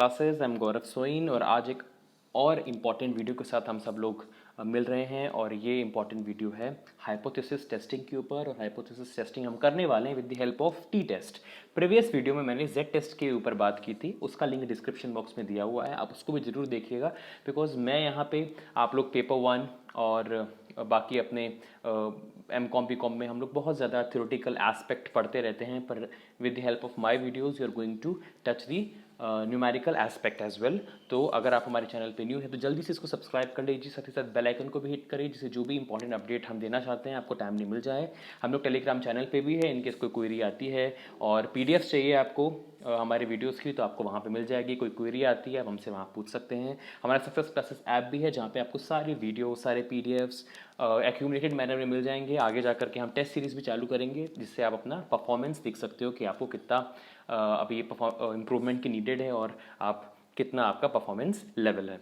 Classes. I am गौरव सोइन और आज एक और इम्पॉर्टेंट वीडियो के साथ हम सब लोग मिल रहे हैं और ये इम्पॉर्टेंट वीडियो है हाइपोथेसिस टेस्टिंग के ऊपर। और हाइपोथेसिस टेस्टिंग हम करने वाले हैं with the help of T test. Previous video में मैंने जेड टेस्ट के ऊपर बात की थी, उसका लिंक डिस्क्रिप्शन बॉक्स में दिया हुआ है, आप उसको भी ज़रूर देखिएगा। बिकॉज मैं यहाँ पे आप लोग पेपर 1 और बाकी अपने एम कॉम बी कॉम में हम लोग बहुत ज़्यादा थ्योरेटिकल एस्पेक्ट पढ़ते रहते हैं, पर with the help of my videos you are going to touch the numerical aspect as well. तो अगर आप हमारे चैनल पे न्यू है तो जल्दी से इसको सब्सक्राइब कर लीजिए, साथ ही साथ बेल आइकन को भी हिट करिए, जिससे जो भी इंपॉर्टेंट अपडेट हम देना चाहते हैं आपको टाइम नहीं मिल जाए। हम लोग टेलीग्राम चैनल पे भी है, इनकेस कोई क्वेरी आती है और पीडीएफ चाहिए आपको हमारे वीडियोस की तो आपको वहाँ पे मिल जाएगी। कोई क्वेरी आती है आप हमसे वहाँ पूछ सकते हैं। हमारा सक्सेस क्लासेस ऐप भी है जहाँ पे आपको सारी वीडियो सारे पीडीएफ्स एक्यूमुलेटेड मैनर में मिल जाएंगे। आगे जा करके हम टेस्ट सीरीज भी चालू करेंगे जिससे आप अपना परफॉर्मेंस देख सकते हो कि आपको कितना अभी इम्प्रूवमेंट की नीडेड है और आप कितना आपका परफॉर्मेंस लेवल है।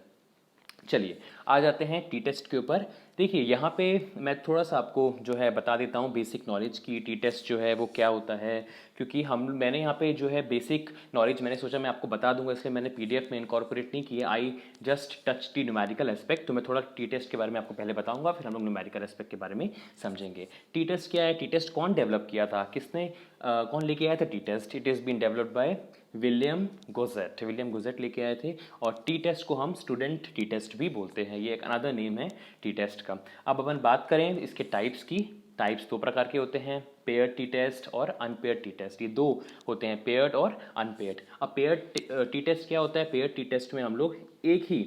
चलिए आ जाते हैं टी टेस्ट के ऊपर। देखिए यहाँ पे मैं थोड़ा सा आपको जो है बता देता हूँ बेसिक नॉलेज की टी टेस्ट जो है वो क्या होता है, क्योंकि मैंने यहाँ पे जो है बेसिक नॉलेज मैंने सोचा मैं आपको बता दूंगा, इसलिए मैंने पीडीएफ में इनकॉर्पोरेट नहीं किया। I just touch the numerical aspect. तो मैं थोड़ा टी टेस्ट के बारे में आपको पहले बताऊंगा, फिर हम लोग न्यूमेरिकल एस्पेक्ट के बारे में समझेंगे। टी टेस्ट क्या है, टी टेस्ट कौन डेवलप किया था, किसने कौन लेके आया था T test. It is been developed by William Gosset लेके आए थे। और टी टेस्ट को हम स्टूडेंट टी टेस्ट भी बोलते हैं, ये एक अनदर नेम है टी टेस्ट का। अब अपन बात करें इसके टाइप्स की। टाइप्स दो प्रकार के होते हैं, पेयर्ड टी टेस्ट और अनपेयर्ड टी टेस्ट। ये दो होते हैं, पेयर्ड और अनपेयर्ड। अब पेयर्ड टी टेस्ट क्या होता है, पेयर्ड टी टेस्ट में हम लोग एक ही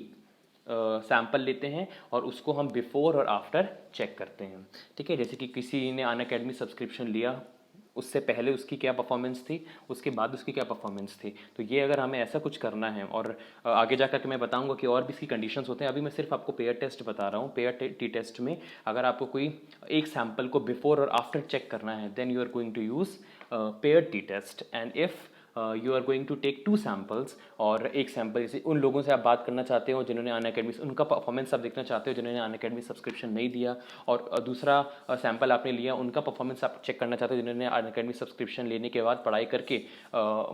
सैंपल लेते हैं और उसको हम बिफोर और आफ्टर चेक करते हैं। ठीक है, जैसे कि किसी ने अनअकैडमी सब्सक्रिप्शन लिया, उससे पहले उसकी क्या परफॉर्मेंस थी, उसके बाद उसकी क्या परफॉर्मेंस थी। तो ये अगर हमें ऐसा कुछ करना है और आगे जाकर के मैं बताऊंगा कि और भी इसकी कंडीशंस होते हैं। अभी मैं सिर्फ आपको पेयर टेस्ट बता रहा हूँ। पेयर टी टेस्ट में अगर आपको कोई एक सैंपल को बिफोर और आफ्टर चेक करना है then you are going to use pair T test. And if you are going to take 2 samples और एक सैम्पल जैसे उन लोगों से आप बात करना चाहते हो जिन्होंने अनअकैडमी उनका परफॉर्मेंस आप देखना चाहते हो जिन्होंने अनअकैडमी सब्सक्रिप्शन नहीं दिया, और दूसरा सैम्पल आपने लिया उनका परफॉर्मेंस आप चेक करना चाहते हो जिन्होंने अनअकैडमी सब्सक्रिप्शन लेने के बाद पढ़ाई करके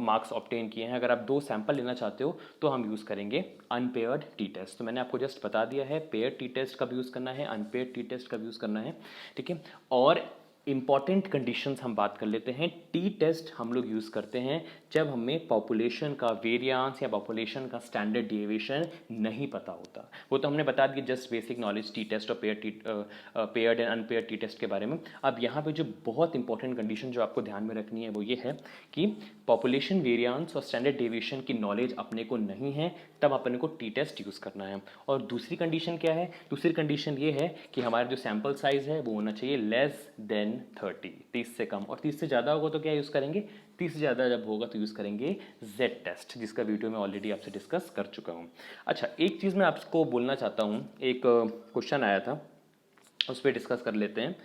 मार्क्स ऑब्टेन किए हैं। अगर आप 2 सैम्पल लेना चाहते हो तो हम यूज़ करेंगे अनपेयर्ड टी टेस्ट। तो मैंने आपको जस्ट बता दिया है पेयर टी टेस्ट कब यूज़ करना है, अनपेयर्ड टी टेस्ट कब यूज़ करना है। ठीक है, और इंपॉर्टेंट कंडीशंस हम बात कर लेते हैं। टी टेस्ट हम लोग यूज़ करते हैं जब हमें पॉपुलेशन का वेरिएंस या पॉपुलेशन का स्टैंडर्ड डेविएशन नहीं पता होता। वो तो हमने बता दिया just basic knowledge T test और paired and unpaired T test के बारे में। अब यहाँ पे जो बहुत इंपॉर्टेंट कंडीशन जो आपको ध्यान में रखनी है वो ये है कि पॉपुलेशन वेरिएंस और स्टैंडर्ड डेविएशन की नॉलेज अपने को नहीं है, तब अपने को टी टेस्ट यूज़ करना है। और दूसरी कंडीशन क्या है, दूसरी कंडीशन ये है कि हमारा जो सैम्पल साइज है वो होना चाहिए लेस देन 30, 30 से कम। और 30 से ज़्यादा होगा तो क्या यूज़ करेंगे, 30 से ज़्यादा जब होगा तो यूज़ करेंगे जेड टेस्ट, जिसका वीडियो मैं ऑलरेडी आपसे डिस्कस कर चुका हूँ। अच्छा, एक चीज़ मैं आपको बोलना चाहता हूँ, एक क्वेश्चन आया था उस पर डिस्कस कर लेते हैं।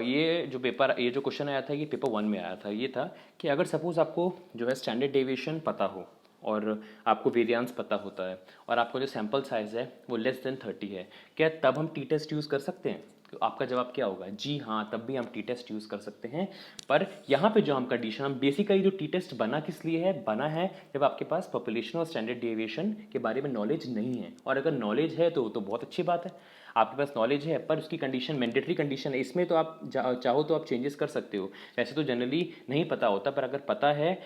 ये जो क्वेश्चन आया था ये पेपर 1 में आया था। ये था कि अगर सपोज आपको जो है स्टैंडर्ड डेविएशन पता हो और आपको वेरिएंस पता होता है और आपका जो सैम्पल साइज़ है वो लेस देन 30 है, क्या तब हम टी टेस्ट यूज़ कर सकते हैं? तो आपका जवाब क्या होगा, जी हाँ, तब भी हम टी टेस्ट यूज़ कर सकते हैं। पर यहाँ पे जो हम कंडीशन, हम बेसिकली जो टी टेस्ट बना किस लिए है, बना है जब आपके पास पॉपुलेशन और स्टैंडर्ड डेविएशन के बारे में नॉलेज नहीं है। और अगर नॉलेज है तो बहुत अच्छी बात है, आपके पास नॉलेज है, पर उसकी कंडीशन मैंडेटरी कंडीशन है। इसमें तो आप चाहो तो आप चेंजेस कर सकते हो। वैसे तो जनरली नहीं पता होता, पर अगर पता है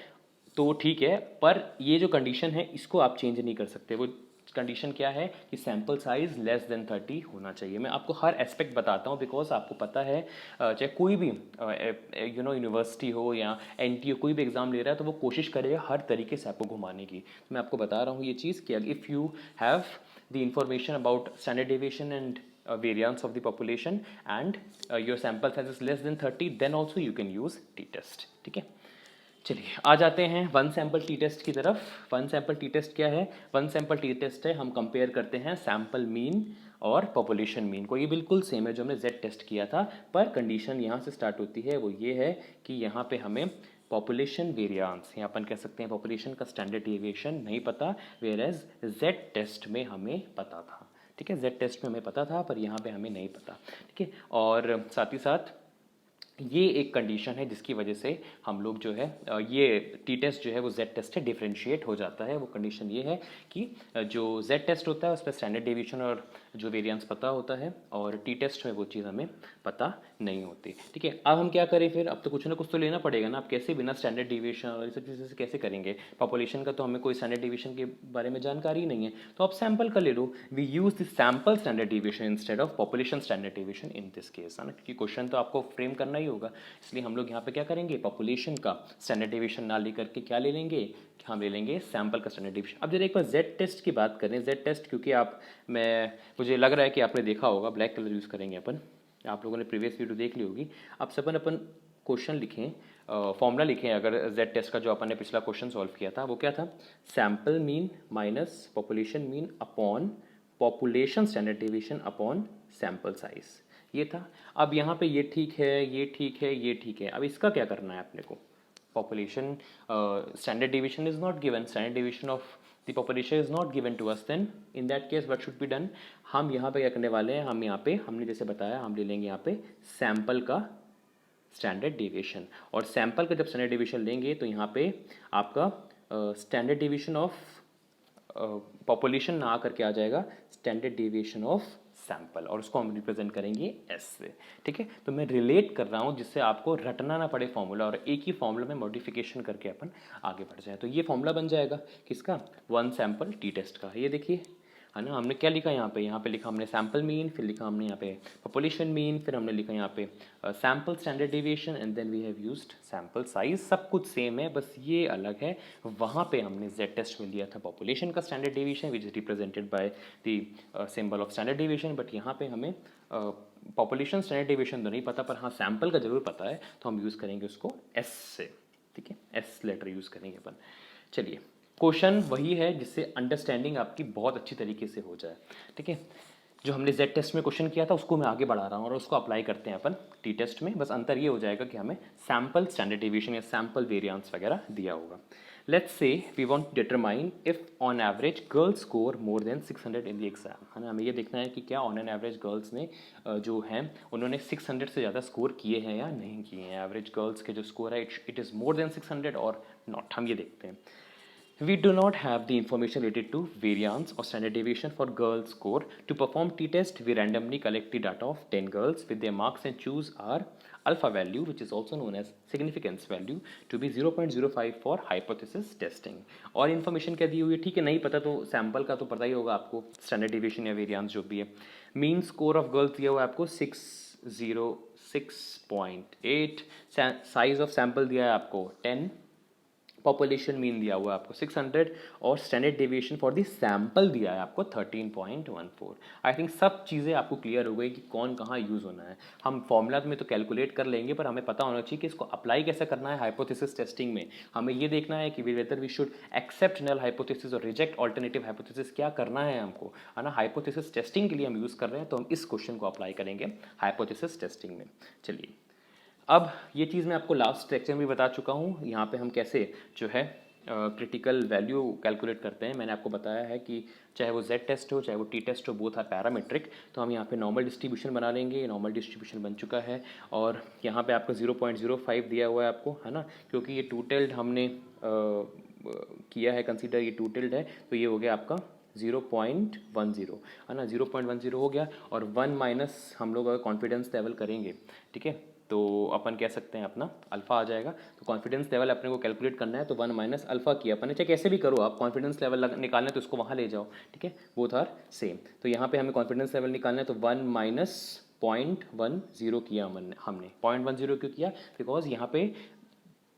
तो ठीक है, पर ये जो कंडीशन है इसको आप चेंज नहीं कर सकते। वो कंडीशन क्या है कि सैम्पल साइज लेस देन 30 होना चाहिए। मैं आपको हर एस्पेक्ट बताता हूँ बिकॉज आपको पता है चाहे कोई भी यूनिवर्सिटी हो या एनटीए कोई भी एग्जाम ले रहा है तो वो कोशिश करेगा हर तरीके से आपको घुमाने की। तो मैं आपको बता रहा हूँ ये चीज़ कि if you have the information about standard deviation and variance of the population and your sample size is less than 30 then also you can use t-test। ठीक है, चलिए आ जाते हैं वन सैम्पल टी टेस्ट की तरफ। वन सैम्पल टी टेस्ट क्या है, one sample T test है हम कंपेयर करते हैं सैम्पल मीन और पॉपुलेशन मीन को। ये बिल्कुल सेम है जो हमने जेड टेस्ट किया था, पर कंडीशन यहाँ से स्टार्ट होती है, वो ये है कि यहाँ पे हमें पॉपुलेशन वेरिएंस, यहाँ अपन कह सकते हैं पॉपुलेशन का स्टैंडर्ड डेविएशन नहीं पता, वेयर एज जेड टेस्ट में हमें पता था। ठीक है, जेड टेस्ट में हमें पता था पर यहाँ पे हमें नहीं पता। ठीक है, और साथ ही साथ ये एक कंडीशन है जिसकी वजह से हम लोग जो है ये टी टेस्ट जो है वो जेड टेस्ट से डिफरेंशिएट हो जाता है। वो कंडीशन ये है कि जो जेड टेस्ट होता है उस पर स्टैंडर्ड डेविएशन और जो वेरिएंस पता होता है, और टी टेस्ट में वो चीज़ हमें पता नहीं होती। ठीक है, अब हम क्या करें फिर, अब तो कुछ ना कुछ तो लेना पड़ेगा ना। आप कैसे बिना स्टैंडर्ड डेविएशन और ये सब चीज़ें से कैसे करेंगे? पॉपुलेशन का तो हमें कोई स्टैंडर्ड डेविएशन के बारे में जानकारी ही नहीं है, तो आप सैंपल का ले लो। We use the sample standard deviation instead of population standard deviation in this case, है ना, क्योंकि क्वेश्चन तो आपको फ्रेम करना ही होगा। इसलिए हम लोग यहाँ पे क्या करेंगे, पॉपुलेशन का स्टैंडर्ड डेविएशन ना लेकर के क्या ले लेंगे, हम ले लेंगे सैंपल का स्टैंडर्ड डेविएशन। अब जरा एक बार जेड टेस्ट की बात करें। जेड टेस्ट क्योंकि मुझे लग रहा है कि आपने देखा होगा, ब्लैक कलर यूज़ करेंगे अपन, आप लोगों ने प्रीवियस वीडियो देख ली होगी। अब से अपन क्वेश्चन लिखें, फॉर्मूला लिखें अगर जेड टेस्ट का, जो अपन ने पिछला क्वेश्चन सॉल्व किया था वो क्या था, sample mean minus population mean upon population standard deviation upon sample size, ये था। अब यहाँ पे ये ठीक है, ये ठीक है, ये ठीक है। अब इसका क्या करना है अपने को, population standard deviation is not given, standard deviation of the population is not given to us, then in that case what should be done, हम यहाँ पे क्या करने वाले हैं, हम यहाँ पे हमने जैसे बताया हम ले लेंगे यहाँ पे सैंपल का स्टैंडर्ड डेविएशन, और सैंपल का जब स्टैंडर्ड डेविएशन लेंगे तो यहाँ पे आपका स्टैंडर्ड डेविएशन ऑफ पॉपुलेशन ना आकर के आ जाएगा स्टैंडर्ड डेविएशन ऑफ सैंपल, और उसको हम रिप्रेजेंट करेंगे एस से। ठीक है, तो मैं रिलेट कर रहा हूँ जिससे आपको रटना ना पड़े फॉर्मूला, और एक ही फॉर्मूला में मॉडिफिकेशन करके अपन आगे बढ़ जाए। तो ये फॉर्मूला बन जाएगा किसका, वन सैंपल टी टेस्ट का। ये देखिए, है ना, हमने क्या लिखा यहाँ पे लिखा हमने सैंपल मीन, फिर लिखा हमने यहाँ पे पॉपुलेशन मीन, फिर हमने लिखा यहाँ पे sample standard deviation, and then we have used sample size. सब कुछ सेम है, बस ये अलग है, वहाँ पे हमने जेड टेस्ट में लिया था पॉपुलेशन का standard deviation which is represented by the symbol of standard deviation, but यहाँ पे हमें पॉपुलेशन स्टैंडर्ड डेविएशन तो नहीं पता, पर हाँ सैंपल का जरूर पता है, तो हम यूज़ करेंगे उसको एस से। ठीक है, एस लेटर यूज़ करेंगे अपन। चलिए, क्वेश्चन वही है जिससे अंडरस्टैंडिंग आपकी बहुत अच्छी तरीके से हो जाए। ठीक है, जो हमने जेड टेस्ट में क्वेश्चन किया था उसको मैं आगे बढ़ा रहा हूँ और उसको अप्लाई करते हैं अपन टी टेस्ट में। बस अंतर ये हो जाएगा कि हमें सैंपल स्टैंडर्ड डेविएशन या सैंपल वेरिएंस वगैरह दिया होगा। Let's say we want to determine if on average girls score more than 600 in the exam, है ना। हमें ये देखना है कि क्या ऑन एन एवरेज गर्ल्स ने जो हैं उन्होंने 600 से ज़्यादा स्कोर किए हैं या नहीं किए हैं। एवरेज गर्ल्स के जो स्कोर है इट इज़ मोर देन 600 और नॉट, हम ये देखते हैं। We do not have the information related to variance or standard deviation for girls' score. To perform t-test, we randomly collect the data of 10 girls with their marks and choose our alpha value, which is also known as significance value, to be 0.05 for hypothesis testing. और information क्या दी हुई है, ठीक है, नहीं पता तो sample का तो पता ही होगा आपको, स्टैंडर्ड डिविएशन या वेरिएंस जो भी है। मीन स्कोर ऑफ गर्ल्स दिया हुआ है आपको 606.8, साइज ऑफ सैम्पल दिया है आपको 10, पॉपुलेशन मीन दिया हुआ है आपको 600, और standard deviation for the sample दिया है आपको 13.14। आई थिंक सब चीज़ें आपको क्लियर हो गई कि कौन कहाँ यूज़ होना है। हम फॉर्मूला में तो कैलकुलेट कर लेंगे, पर हमें पता होना चाहिए कि इसको अप्लाई कैसे करना है हाइपोथेसिस टेस्टिंग में। हमें ये देखना है कि whether we should accept null hypothesis और रिजेक्ट ऑल्टरनेटिव हाइपोथेसिस, क्या करना है हमको, है ना। हाइपोथेसिस टेस्टिंग के लिए हम यूज़ कर रहे हैं, तो हम इस क्वेश्चन को अप्लाई करेंगे हाइपोथेसिस टेस्टिंग में। चलिए, अब ये चीज़ मैं आपको लास्ट लेक्चर में भी बता चुका हूँ, यहाँ पे हम कैसे जो है क्रिटिकल वैल्यू कैलकुलेट करते हैं। मैंने आपको बताया है कि चाहे वो जेड टेस्ट हो चाहे वो टी टेस्ट हो, बोथ आर पैरामीट्रिक। तो हम यहाँ पे नॉर्मल डिस्ट्रीब्यूशन बना लेंगे, नॉर्मल डिस्ट्रीब्यूशन बन चुका है, और यहाँ पे आपको 0.05 दिया हुआ है आपको, है ना, क्योंकि ये टूटेल्ड हमने किया है कंसीडर, ये टूटेल्ड है, तो ये हो गया आपका 0.10, है ना, 0.10 हो गया। और 1 माइनस हम लोग अगर कॉन्फिडेंस लेवल करेंगे, ठीक है, तो अपन कह सकते हैं अपना अल्फा आ जाएगा। तो कॉन्फिडेंस लेवल अपने को कैलकुलेट करना है, तो 1 माइनस अल्फा किया अपन ने, चाहे कैसे भी करो आप, कॉन्फिडेंस लेवल निकालना है तो उसको वहाँ ले जाओ। ठीक है, बोथ आर सेम। तो यहाँ पे हमें कॉन्फिडेंस लेवल निकालना है, तो 1 माइनस 0.10 किया हमने 0.10 क्यों किया, बिकॉज यहाँ पे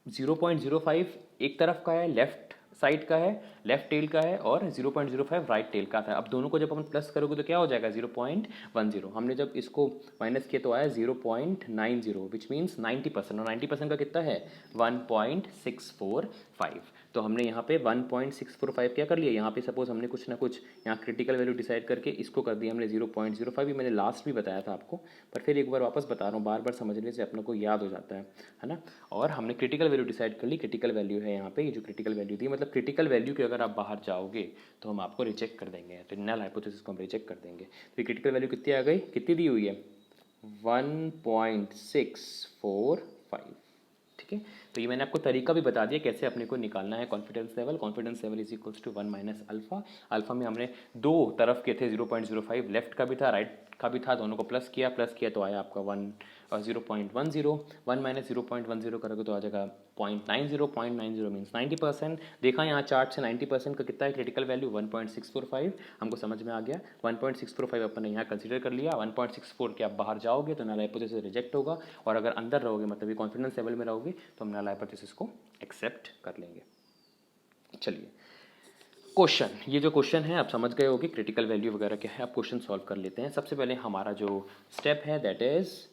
0.05 एक तरफ का है, लेफ्ट साइड का है, लेफ्ट टेल का है, और 0.05 राइट टेल का था। अब दोनों को जब अपन प्लस करोगे तो क्या हो जाएगा 0.10। हमने जब इसको माइनस किया तो आया 0.90, विच मीन्स 90%, और 90% का कितना है 1.645। तो हमने यहाँ पे 1.645 क्या कर लिया, यहाँ पे सपोज हमने कुछ ना कुछ यहाँ क्रिटिकल वैल्यू डिसाइड करके इसको कर दिया हमने 0.05। ये मैंने लास्ट भी बताया था आपको, पर फिर एक बार वापस बता रहा हूँ, बार बार समझने से अपने को याद हो जाता है ना। और हमने क्रिटिकल वैल्यू डिसाइड कर ली, क्रिटिकल वैल्यू है यहाँ पे, ये जो क्रिटिकल वैल्यू थी, मतलब क्रिटिकल वैल्यू के अगर आप बाहर जाओगे तो हम आपको रिजेक्ट कर देंगे, तो नल हाइपोथेसिस को हम रिजेक्ट कर देंगे। तो ये क्रिटिकल वैल्यू कितनी आ गई, कितनी दी हुई है 1.645। ठीक है, तो ये मैंने आपको तरीका भी बता दिया कैसे अपने को निकालना है confidence level. Confidence level is equals to 1 minus alpha. Alpha में हमने दो तरफ के थे 0.05, लेफ्ट का भी था राइट का भी था, दोनों को प्लस किया तो आया आपका 0.10। 1 माइनस 0.10 करोगे तो आ जाएगा 0.90। 0.90 मीन्स 90%। देखा यहाँ चार्ट से 90% का कितना है क्रिटिकल वैल्यू 1.645, हमको समझ में आ गया। 1.645 अपन ने यहाँ कंसीडर कर लिया। 1.64 के आप बाहर जाओगे तो नल हाइपोथेसिस रिजेक्ट होगा, और अगर अंदर रहोगे मतलब ये कॉन्फिडेंस लेवल में रहोगे तो हम नल हाइपोथेसिस को एक्सेप्ट कर लेंगे। चलिए क्वेश्चन, ये जो क्वेश्चन है आप समझ गए होगे क्रिटिकल वैल्यू वगैरह क्या है। आप क्वेश्चन सॉल्व कर लेते हैं। सबसे पहले हमारा जो स्टेप है that is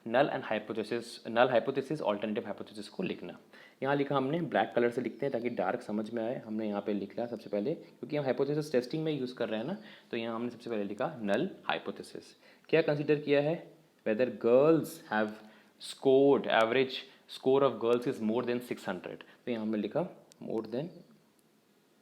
null and hypothesis, null hypothesis alternative hypothesis को लिखना। यहाँ लिखा हमने ब्लैक कलर से लिखते हैं ताकि डार्क समझ में आए। हमने यहाँ पे लिख लिया सबसे पहले, क्योंकि हम हाइपोथेसिस टेस्टिंग में यूज़ कर रहे हैं ना, तो यहाँ हमने सबसे पहले लिखा नल हाइपोथेसिस। क्या कंसिडर किया है, whether girls have scored, average score of girls is more than 600, तो यहाँ हमने लिखा more than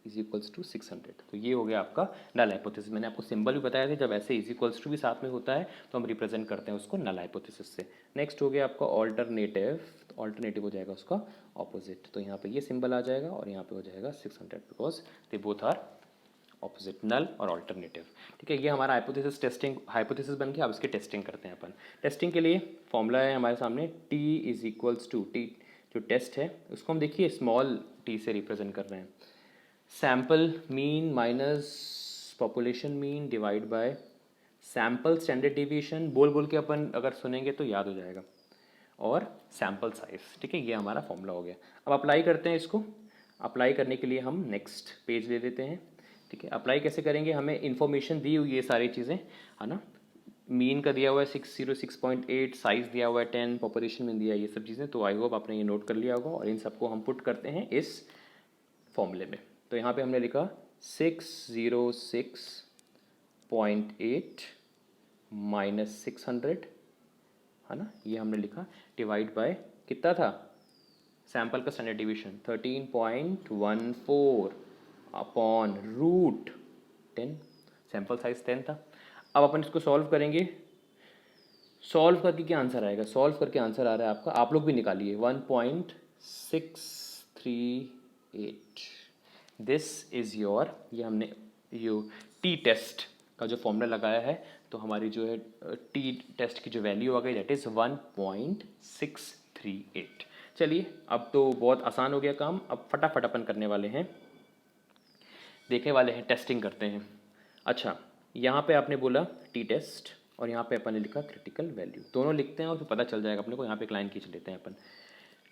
is equals to 600। तो ये हो गया आपका नल हाइपोथेसिस। मैंने आपको सिंबल भी बताया था, जब ऐसे इज इक्वल्स टू भी साथ में होता है तो हम रिप्रेजेंट करते हैं उसको नल हाइपोथेसिस से। नेक्स्ट हो गया आपका ऑल्टरनेटिव, तो ऑल्टरनेटिव हो जाएगा उसका ऑपोजिट, तो यहाँ पे ये सिंबल आ जाएगा और यहाँ पे हो जाएगा 600 because they both are opposite, null और ऑल्टरनेटिव। ठीक है, ये हमारा हाइपोथेसिस टेस्टिंग, हाइपोथेसिस बन गया। अब इसके टेस्टिंग करते हैं अपन। टेस्टिंग के लिए फॉर्मूला है हमारे सामने T is equals to T, जो टेस्ट है उसको हम देखिए स्मॉल t से रिप्रेजेंट कर रहे हैं। Sample mean minus population mean divide by sample standard deviation, बोल बोल के अपन अगर सुनेंगे तो याद हो जाएगा, और सैम्पल साइज। ठीक है, ये हमारा फॉर्मूला हो गया। अब अप्लाई करते हैं इसको। अप्लाई करने के लिए हम नेक्स्ट पेज ले लेते हैं। ठीक है, अप्लाई कैसे करेंगे, हमें इन्फॉर्मेशन दी हुई ये सारी चीज़ें है ना। मीन का दिया हुआ है 606.8, साइज दिया हुआ है 10, पॉपुलेशन में दिया है ये सब चीज़ें, तो आई होप आपने ये नोट कर लिया होगा। और इन सबको हम पुट करते हैं इस फॉर्मूले में। तो यहाँ पे हमने लिखा 606.8 माइनस 600 है ना, ये हमने लिखा डिवाइड बाय कितना था सैम्पल का standard division 13.14 upon root 10, sample size 10 था। अब अपन इसको सॉल्व करेंगे। सॉल्व करके क्या आंसर आएगा, सॉल्व करके आंसर आ रहा है आपका, आप लोग भी निकालिए 1.638। दिस इज़ योर, ये हमने यो टी टेस्ट का जो फॉर्मूला लगाया है, तो हमारी जो है टी टेस्ट की जो वैल्यू आ गई दैट इज़ 1.638। चलिए अब तो बहुत आसान हो गया काम। अब फटाफट अपन करने वाले हैं, देखने वाले हैं, टेस्टिंग करते हैं। अच्छा, यहाँ पे आपने बोला टी टेस्ट और यहाँ पे अपन ने लिखा क्रिटिकल वैल्यू, दोनों लिखते हैं और फिर पता चल जाएगा अपने को। यहाँ पे एक लाइन खींच लेते हैं अपन।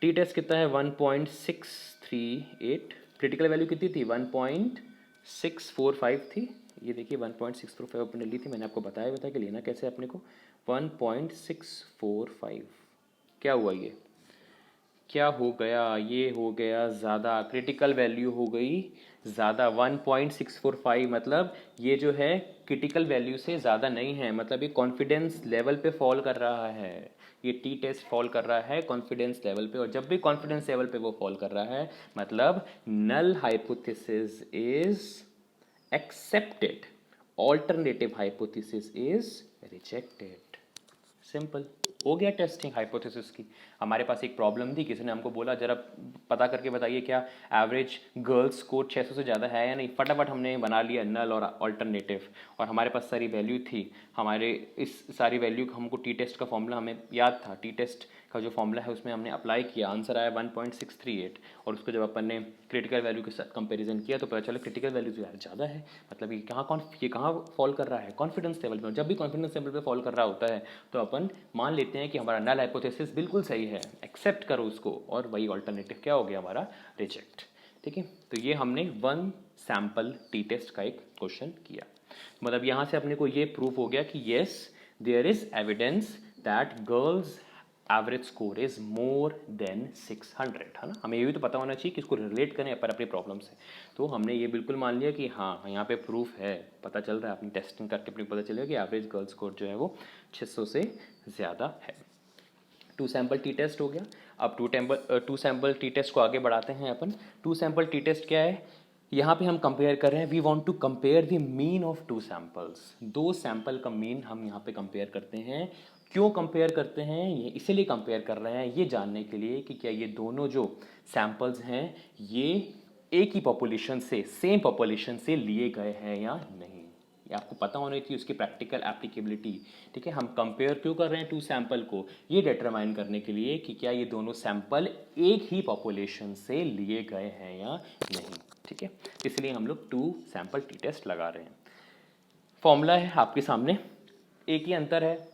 टी टेस्ट कितना है 1.638, क्रिटिकल वैल्यू कितनी थी 1.645 थी। ये देखिए 1.645 अपन ने ली थी, मैंने आपको बताया था कि लेना कैसे अपने को। 1.645 क्या हुआ, ये क्या हो गया, ये हो गया ज़्यादा, क्रिटिकल वैल्यू हो गई ज़्यादा। 1.645 मतलब ये जो है क्रिटिकल वैल्यू से ज़्यादा नहीं है, मतलब ये कॉन्फिडेंस लेवल पे फॉल कर रहा है। ये टी टेस्ट फॉल कर रहा है कॉन्फिडेंस लेवल पे, और जब भी कॉन्फिडेंस लेवल पे वो फॉल कर रहा है मतलब null hypothesis is accepted, alternative hypothesis is rejected. Simple हो गया टेस्टिंग हाइपोथेसिस की। हमारे पास एक प्रॉब्लम थी, किसी ने हमको बोला जरा पता करके बताइए क्या एवरेज गर्ल्स स्कोर 600 से ज़्यादा है या नहीं। फटाफट हमने बना लिया नल और अल्टरनेटिव, और हमारे पास सारी वैल्यू थी। हमारे इस सारी वैल्यू का हमको टी टेस्ट का फॉर्मूला हमें याद था, टी टेस्ट का जो फॉर्मूला है उसमें हमने अप्लाई किया, आंसर आया 1.638। और उसको जब अपन ने क्रिटिकल वैल्यू के साथ कंपेरिजन किया तो पता चला क्रिटिकल वैल्यू तो यार ज़्यादा है, मतलब ये कहाँ फॉल कर रहा है कॉन्फिडेंस लेवल में। जब भी कॉन्फिडेंस लेवल पे फॉल कर रहा होता है तो अपन मान लेते हैं कि हमारा नल हाइपोथेसिस बिल्कुल सही है, एक्सेप्ट करो उसको, और वही ऑल्टरनेटिव क्या हो गया हमारा, रिजेक्ट। ठीक है, तो ये हमने वन सैम्पल टी टेस्ट का एक क्वेश्चन किया। मतलब यहाँ से अपने को ये प्रूफ हो गया कि yes there is evidence that girls average score is more than 600 है ना। हमें ये भी तो पता होना चाहिए कि इसको रिलेट करें अपन अपनी प्रॉब्लम से। तो हमने ये बिल्कुल मान लिया कि हाँ यहाँ पे प्रूफ है, पता चल रहा है, अपनी टेस्टिंग करके अपने पता चलेगा कि एवरेज गर्ल स्कोर जो है वो 600 से ज़्यादा है। टू सैम्पल टी टेस्ट हो गया। अब टू सैम्पल टी टेस्ट को आगे बढ़ाते हैं अपन। टू सैम्पल टी टेस्ट क्या है, यहाँ पे हम कंपेयर कर रहे हैं, we want to compare the mean of two samples. दो सैम्पल का मीन हम यहाँ पे कंपेयर करते हैं क्यों कंपेयर करते हैं, ये इसीलिए कंपेयर कर रहे हैं ये जानने के लिए कि क्या ये दोनों जो सैंपल्स हैं ये एक ही पॉपुलेशन से, सेम पॉपुलेशन से लिए गए हैं या नहीं। ये आपको पता होनी चाहिए उसकी प्रैक्टिकल एप्लीकेबिलिटी। ठीक है, हम कंपेयर क्यों कर रहे हैं टू सैंपल को, ये डिटरमाइन करने के लिए कि क्या ये दोनों सैंपल एक ही पॉपुलेशन से लिए गए हैं या नहीं। ठीक है, इसलिए हम लोग टू सैंपल टी टेस्ट लगा रहे हैं। फॉर्मूला है आपके सामने, एक ही अंतर है,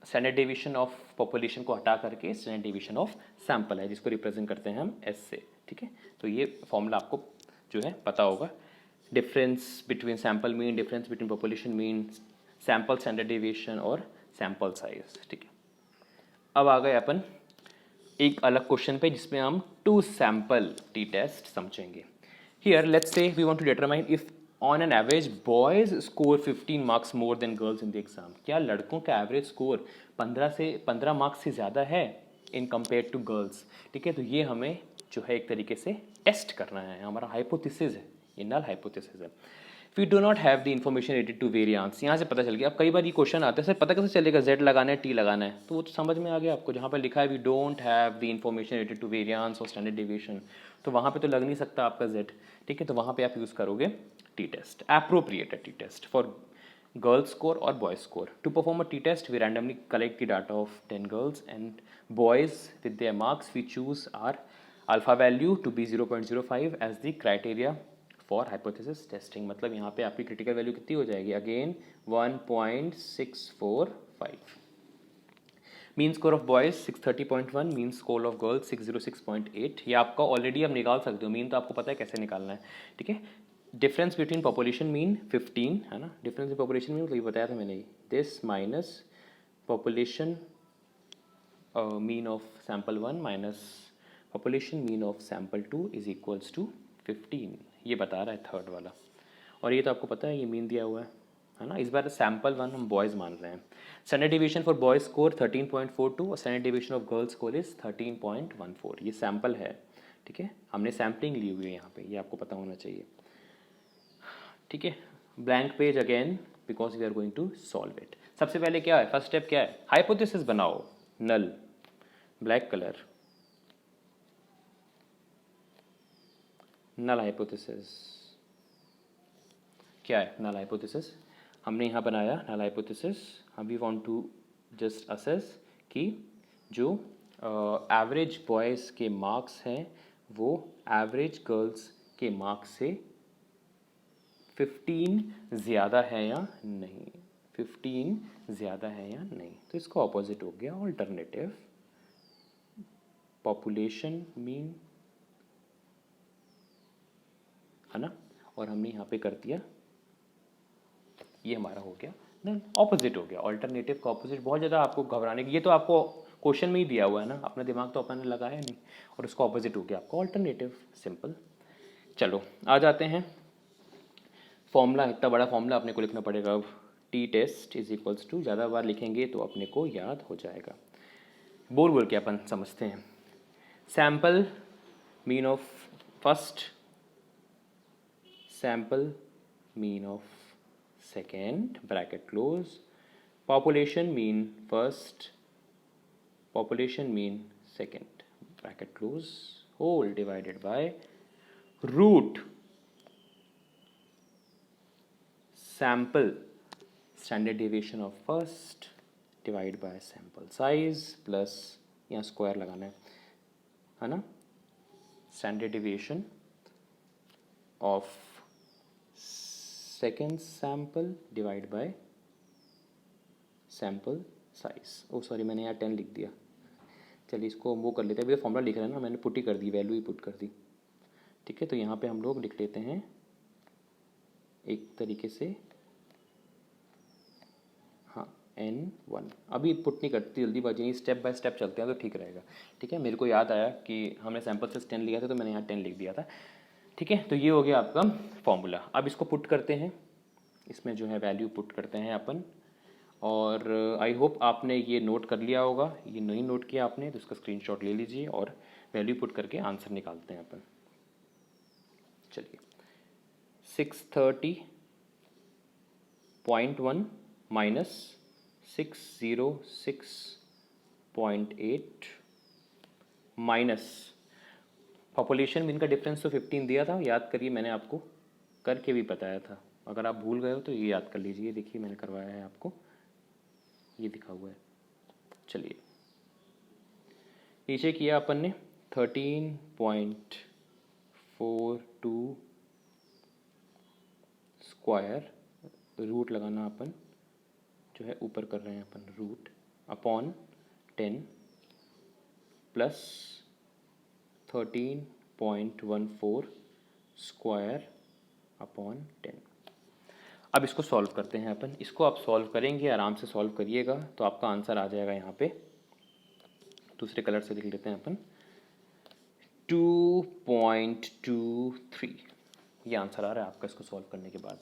स्टैंडर्ड डेविएशन ऑफ पॉपुलेशन को हटा करके स्टैंडर्ड डेविएशन ऑफ सैंपल है, जिसको रिप्रेजेंट करते हैं हम एस से। ठीक है, तो ये फॉर्मूला आपको जो है पता होगा, difference between sample mean, difference between population mean, sample standard deviation और सैंपल साइज। ठीक है, अब आ गए अपन एक अलग क्वेश्चन पे जिसमें हम टू सैंपल टी टेस्ट समझेंगे। Here let's say we want to determine if on an average boys score 15 marks more than girls in the exam. क्या लड़कों का एवरेज स्कोर 15 मार्क्स से ज़्यादा है इन कंपेयर टू गर्ल्स। ठीक है, तो ये हमें जो है एक तरीके से टेस्ट करना है, हमारा हाइपोथेसिस है, ये नल हाइपोथेसिस है। We do not have the information related to variance, यहाँ से पता चल गया। अब कई बार ये क्वेश्चन आते हैं सर पता कैसे चलेगा जेड लगाना है टी लगाना है, तो वो तो समझ में आ गया आपको, जहाँ पर लिखा है we don't have the information related to variance और स्टैंडर्ड डेविएशन, तो वहाँ पे तो लग नहीं सकता आपका जेड। ठीक है, तो वहाँ पे आप यूज़ करोगे T test, appropriated T test for girls score or boys score. To perform a t-test, we randomly collect the data of 10 girls and boys with their marks. We choose our alpha value to be 0.05 as the criteria for hypothesis testing. मतलब यहाँ पे आपकी critical value कितनी हो जाएगी, again 1.645. Mean score of boys 630.1, mean score of girls 606.8। ये आपका already आप निकाल सकते हो, मीन तो आपको पता है कैसे निकालना है। ठीक है, डिफरेंस बिटवीन पॉपुलेशन मीन 15 है ना, डिफरेंस इन पॉपुलेशन मीन तो ये बताया था मैंने, this minus population mean of sample 1 minus population mean of sample 2 is equals to 15, ये बता रहा है थर्ड वाला। और ये तो आपको पता है ये मीन दिया हुआ है ना। इस बार सैम्पल 1 हम बॉयज़ मान रहे हैं। Standard division for boys score 13.42 और standard division of girls score is 13.14। ये सैम्पल है। ठीक है, हमने सैम्पलिंग ली हुई है यहाँ पे, ये आपको पता होना चाहिए। ठीक है, blank page again because we are going to solve it. सबसे पहले क्या है, फर्स्ट स्टेप क्या है, हाइपोथेसिस बनाओ, null black colour, null hypothesis क्या है, नल हाइपोथेसिस हमने यहाँ बनाया नल हाइपोथेसिस। हम we want to just assess कि जो एवरेज बॉयज़ के मार्क्स हैं वो एवरेज गर्ल्स के मार्क्स से 15 ज़्यादा है या नहीं, 15 ज़्यादा है या नहीं। तो इसका ऑपोजिट हो गया ऑल्टरनेटिव, पॉपुलेशन मीन है ना, और हमने यहाँ पे कर दिया, ये हमारा हो गया ना, ऑपोजिट हो गया। ऑल्टरनेटिव का ऑपोजिट बहुत ज़्यादा आपको घबराने की, ये तो आपको क्वेश्चन में ही दिया हुआ है ना, अपना दिमाग तो अपन ने लगाया नहीं, और उसका ऑपोजिट हो गया आपका ऑल्टरनेटिव, सिंपल। चलो आ जाते हैं फॉर्मूला, इतना बड़ा फॉर्मूला अपने को लिखना पड़ेगा अब, T test is equals to, ज़्यादा बार लिखेंगे तो अपने को याद हो जाएगा। बोल बोल के अपन समझते हैं। Sample mean of first, sample mean of second bracket close, population mean first, population mean second bracket close, whole divided by root sample standard deviation of first divide by sample size plus यहाँ square लगाना है ना, standard deviation of second sample divide by sample size। Oh sorry, मैंने यहाँ 10 लिख दिया, चलिए इसको वो कर लेते हैं, अभी फॉर्मूला लिख रहे हैं ना, मैंने पुट ही कर दी, वैल्यू ही पुट कर दी। ठीक है, तो यहाँ पे हम लोग लिख लेते हैं एक तरीके से, हाँ N1, अभी पुट नहीं करती जल्दीबाजी नहीं, स्टेप बाय स्टेप चलते हैं तो ठीक रहेगा। ठीक है, मेरे को याद आया कि हमने सैम्पल से 10 लिया था तो मैंने यहाँ 10 लिख दिया था। ठीक है, तो ये हो गया आपका फॉर्मूला। अब इसको पुट करते हैं, इसमें जो है वैल्यू पुट करते हैं अपन, और आई होप आपने ये नोट कर लिया होगा, ये नहीं नोट किया आपने तो इसका स्क्रीनशॉट ले लीजिए और वैल्यू पुट करके आंसर निकालते हैं अपन। चलिए 630.1 माइनस 606.8 माइनस पॉपुलेशन मीन का डिफरेंस तो 15 दिया था, याद करिए, मैंने आपको करके भी बताया था। अगर आप भूल गए हो तो ये याद कर लीजिए। देखिए मैंने करवाया है आपको, ये दिखा हुआ है। चलिए नीचे किया अपन ने 13.42 स्क्वायर, रूट लगाना अपन जो है ऊपर कर रहे हैं अपन, root upon 10 plus 13.14 square upon 10। अब इसको सॉल्व करते हैं अपन। इसको आप सॉल्व करेंगे, आराम से सॉल्व करिएगा तो आपका आंसर आ जाएगा यहाँ पे। दूसरे कलर से लिख लेते हैं अपन, 2.23। ये आंसर आ रहा है आपका इसको सॉल्व करने के बाद।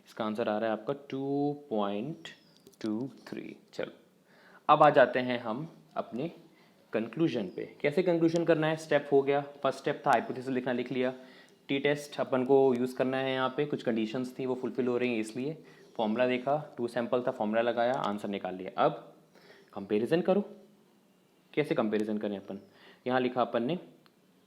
इसका आंसर आ रहा है आपका 2.23। चलो अब आ जाते हैं हम अपने कंक्लूजन पे। कैसे कंक्लूजन करना है, स्टेप हो गया, फर्स्ट स्टेप था हाइपोथेसिस लिखना, लिख लिया। टी टेस्ट अपन को यूज़ करना है, यहाँ पे कुछ कंडीशंस थी वो फुलफिल हो रही हैं इसलिए। फॉर्मूला देखा, 2 सैंपल था, फॉर्मूला लगाया, आंसर निकाल लिया। अब कंपैरिजन करो। कैसे कंपैरिजन करें अपन, यहाँ लिखा अपन ने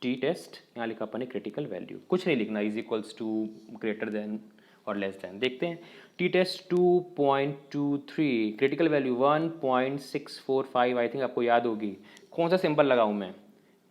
टी टेस्ट, यहाँ लिखा अपन ने क्रिटिकल वैल्यू, कुछ नहीं लिखना, is equals to, greater than और लेस देन। देखते हैं, T test 2.23, critical value 1.645, I think आपको याद होगी। कौन सा सिंबल लगाऊं मैं,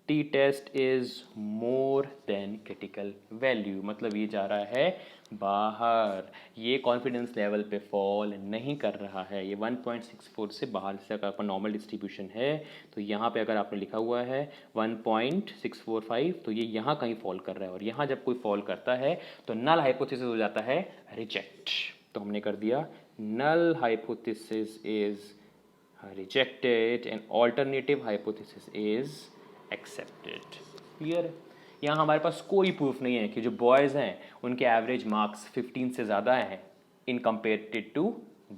T test is more than critical value, मतलब ये जा रहा है बाहर, ये कॉन्फिडेंस लेवल पे फॉल नहीं कर रहा है, ये 1.64 से बाहर। से अगर अपन नॉर्मल डिस्ट्रीब्यूशन है तो यहाँ पे अगर आपने लिखा हुआ है 1.645 तो ये यहाँ कहीं फॉल कर रहा है, और यहाँ जब कोई फॉल करता है तो नल हाइपोथेसिस हो जाता है रिजेक्ट। तो हमने कर दिया null hypothesis is rejected and alternative hypothesis is accepted। Clear है। यहाँ हमारे पास कोई प्रूफ नहीं है कि जो बॉयज़ हैं उनके एवरेज मार्क्स 15 से ज़्यादा हैं इन कंपेरेटिव टू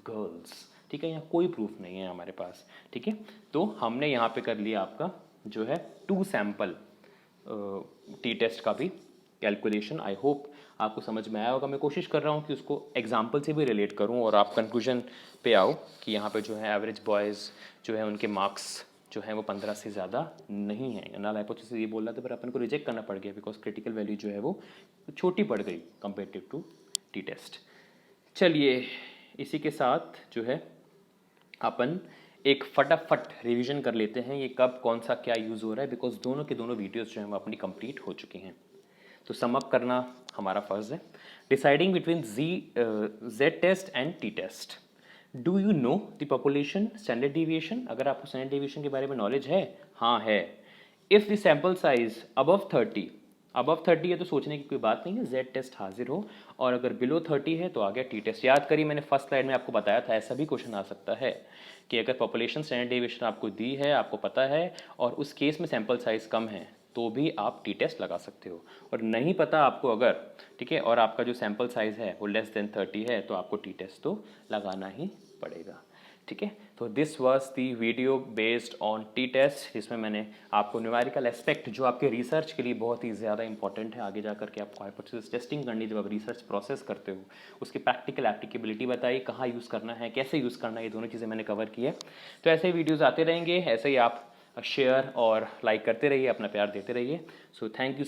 गर्ल्स। ठीक है, यहाँ कोई प्रूफ नहीं है हमारे पास। ठीक है, तो हमने यहाँ पे कर लिया आपका जो है 2 सैम्पल टी टेस्ट का भी कैलकुलेशन। आई होप आपको समझ में आया होगा। मैं कोशिश कर रहा हूँ कि उसको एग्जाम्पल से भी रिलेट करूँ और आप कंक्लूजन पे आओ कि यहाँ पे जो है एवरेज बॉयज़ जो है उनके मार्क्स जो है वो 15 से ज़्यादा नहीं है। नल हाइपोथेसिस ये बोल रहा था, पर अपन को रिजेक्ट करना पड़ गया बिकॉज क्रिटिकल वैल्यू जो है वो छोटी पड़ गई कंपेरेटिव टू टी टेस्ट। चलिए इसी के साथ जो है अपन एक फटाफट रिवीजन कर लेते हैं, ये कब कौन सा क्या यूज़ हो रहा है, बिकॉज दोनों के दोनों वीडियोस जो हैं वो अपनी कंप्लीट हो चुकी हैं। तो सम अप करना हमारा फर्ज है। Deciding between Z test and T test, do you know the population standard deviation, अगर आपको स्टैंडर्ड डिविएशन के बारे में नॉलेज है, हाँ है। If the sample size above 30 है तो सोचने की कोई बात नहीं है, जेड टेस्ट हाजिर हो, और अगर बिलो 30 है तो आ गया टी टेस्ट। याद करिए मैंने फर्स्ट स्लाइड में आपको बताया था, ऐसा भी क्वेश्चन आ सकता है कि अगर पॉपुलेशन स्टैंडर्ड डिविएशन आपको दी है, आपको पता है, और उस केस में सैम्पल साइज कम है तो भी आप टी टेस्ट लगा सकते हो, और नहीं पता आपको अगर, ठीक है, और आपका जो सैम्पल साइज है वो लेस देन 30 है तो आपको टी टेस्ट तो लगाना ही पड़ेगा। ठीक है, तो this was the video based on T test, जिसमें मैंने आपको न्यूमेरिकल एस्पेक्ट जो आपके रिसर्च के लिए बहुत ही ज़्यादा इंपॉर्टेंट है, आगे जाकर के आपको हाइपोथेसिस टेस्टिंग करनी, जब आप रिसर्च प्रोसेस करते हो उसकी प्रैक्टिकल एप्लीकेबिलिटी बताई, कहाँ यूज़ करना है, कैसे यूज़ करना है, ये दोनों चीज़ें मैंने कवर की है। तो ऐसे ही वीडियोज़ आते रहेंगे, ऐसे ही आप शेयर और लाइक करते रहिए, अपना प्यार देते रहिए। So thank you.